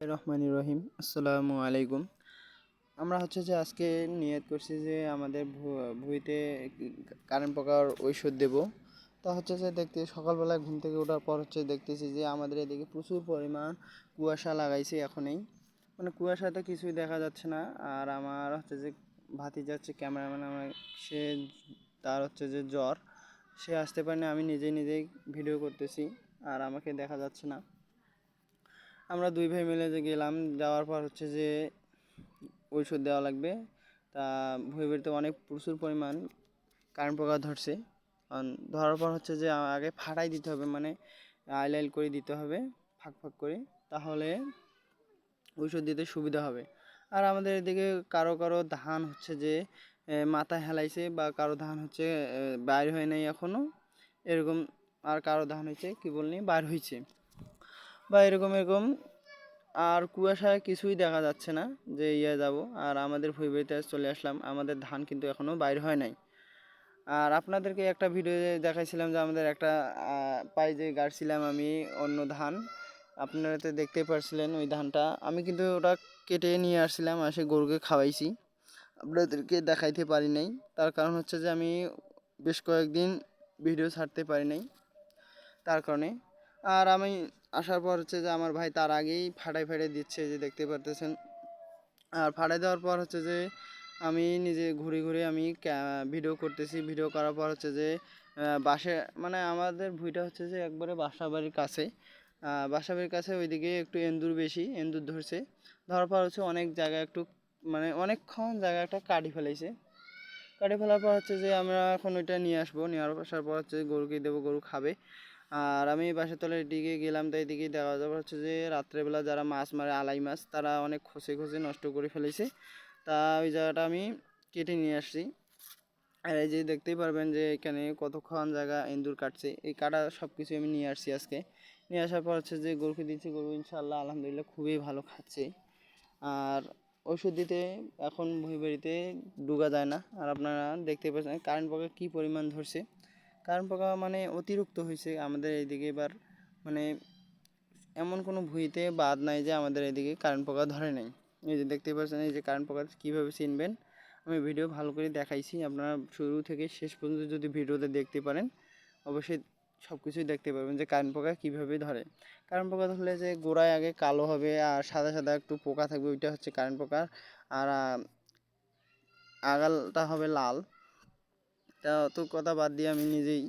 রহমানির রহিম, আসসালামু আলাইকুম। আমরা হচ্ছে যে আজকে নিয়ত করছি যে আমাদের ভুঁইতে কারেন্ট পোকার ঔষধ দেব। তা হচ্ছে যে দেখতে সকালবেলায় ঘুম থেকে ওঠার পর হচ্ছে দেখতেছি যে আমাদের এদিকে প্রচুর পরিমাণ কুয়াশা লাগাইছে এখনই, মানে কুয়াশাতে কিছুই দেখা যাচ্ছে না। আর আমার হচ্ছে যে ভাতিজা যাচ্ছে ক্যামেরাম্যান, আমার সে তার হচ্ছে যে জ্বর, সে আসতে পারেনি, আমি নিজেই ভিডিও করতেছি আর আমাকে দেখা যাচ্ছে না। আমরা দুই ভাই মিলে যে গেলাম, যাওয়ার পর হচ্ছে যে ঔষধ দেওয়া লাগবে। তা ভুঁইবাড়িতে অনেক প্রচুর পরিমাণ কারেন্ট পোকা ধরছে। ধরার পর হচ্ছে যে আগে ফাটাই দিতে হবে, মানে আইল করে দিতে হবে, ফাঁক ফাঁক করে, তাহলে ঔষধ দিতে সুবিধা হবে। আর আমাদের এদিকে কারো কারো ধান হচ্ছে যে মাথায় হেলাইছে, বা কারো ধান হচ্ছে বাইর হয় নাই এখনও এরকম, আর কারো ধান হয়েছে কি বলনি বাইর হয়েছে, বা এরকম এরকম। আর কুয়াশায় কিছুই দেখা যাচ্ছে না যে যাব। আর আমাদের ভুঁইবাড়িতে চলে আসলাম, আমাদের ধান কিন্তু এখনও বাইর হয় নাই। আর আপনাদেরকে একটা ভিডিও দেখাইছিলাম যে আমাদের একটা পাইজে গাড়ছিলাম আমি অন্য ধান, আপনারা তো দেখতেই পারছিলেন। ওই ধানটা আমি কিন্তু ওটা কেটে নিয়ে আসছিলাম, আসে গরুকে খাওয়াইছি, আপনাদেরকে দেখাইতে পারি নাই। তার কারণ হচ্ছে যে আমি বেশ কয়েকদিন ভিডিও ছাড়তে পারি নাই, তার কারণে। আর আমি আসার পর হচ্ছে যে আমার ভাই তার আগেই ফাটাই দিচ্ছে, যে দেখতে পারতেছেন। আর ফাটাই দেওয়ার পর হচ্ছে যে আমি নিজে ঘুরে আমি ভিডিও করতেছি। ভিডিও করার পর হচ্ছে যে বাসে, মানে আমাদের ভুঁইটা হচ্ছে যে একবারে বাসাবাড়ির কাছে, বাসাবাড়ির কাছে ওইদিকে একটু এন্দুর বেশি, এন্দুর ধরছে। ধরার পর হচ্ছে অনেক জায়গায় একটু, মানে অনেকক্ষণ জায়গাটা কাটি ফেলাইছে। কাটি ফেলার পর হচ্ছে যে আমরা এখন ওইটা নিয়ে আসবো, নিয়ে আসার পর হচ্ছে গরুকে দেবো, গরু খাবে। আর আমি বাসার তলার দিকে গেলাম, তাই দিকে দেখা যাবে হচ্ছে যে রাত্রেবেলা যারা মাছ মারে, আলাই মাছ, তারা অনেক খসে নষ্ট করে ফেলেছে। তা ওই জায়গাটা আমি কেটে নিয়ে আসছি। আর এই যে দেখতেই পারবেন যে এখানে কতক্ষণ জায়গা ইঁদুর কাটছে, এই কাটা সব কিছু আমি নিয়ে আসছি আজকে। নিয়ে আসার পর হচ্ছে যে গরুকে দিচ্ছি, গরু ইনশাআল্লাহ আলহামদুলিল্লাহ খুবই ভালো খাচ্ছে। আর ওষুধ দিতে এখন ভুঁইবাড়িতে ডুগা যায় না। আর আপনারা দেখতে পাচ্ছেন কারেন্ট পোকা কী পরিমাণ ধরছে। কারেন্ট পোকা মানে অতিরিক্ত হয়েছে আমাদের এইদিকে এবার, মানে এমন কোনো ভুঁইতে বাদ নাই যে আমাদের এদিকে কারেন্ট পোকা ধরে নাই। এই যে দেখতে পাচ্ছেন, এই যে কারেন্ট পোকা কীভাবে চিনবেন, আমি ভিডিও ভালো করে দেখাইছি। আপনারা শুরু থেকে শেষ পর্যন্ত যদি ভিডিওতে দেখতে পারেন, অবশ্যই সব কিছুই দেখতে পারবেন যে কারেন্ট পোকা কীভাবে ধরে। কারেন্ট পোকা ধরলে যে গোড়ায় আগে কালো হবে আর সাদা সাদা একটু পোকা থাকবে, ওইটা হচ্ছে কারেন্ট পোকা। আর আগালটা হবে লাল। তা অত কথা বাদ দিয়ে আমি নিজেই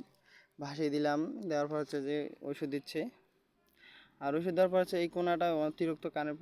ভাসিয়ে দিলাম, দেওয়ার পর হচ্ছে যে ওষুধ দিচ্ছে। আর ওষুধ দেওয়ার পর হচ্ছে এই কোনাটা অতিরিক্ত কানের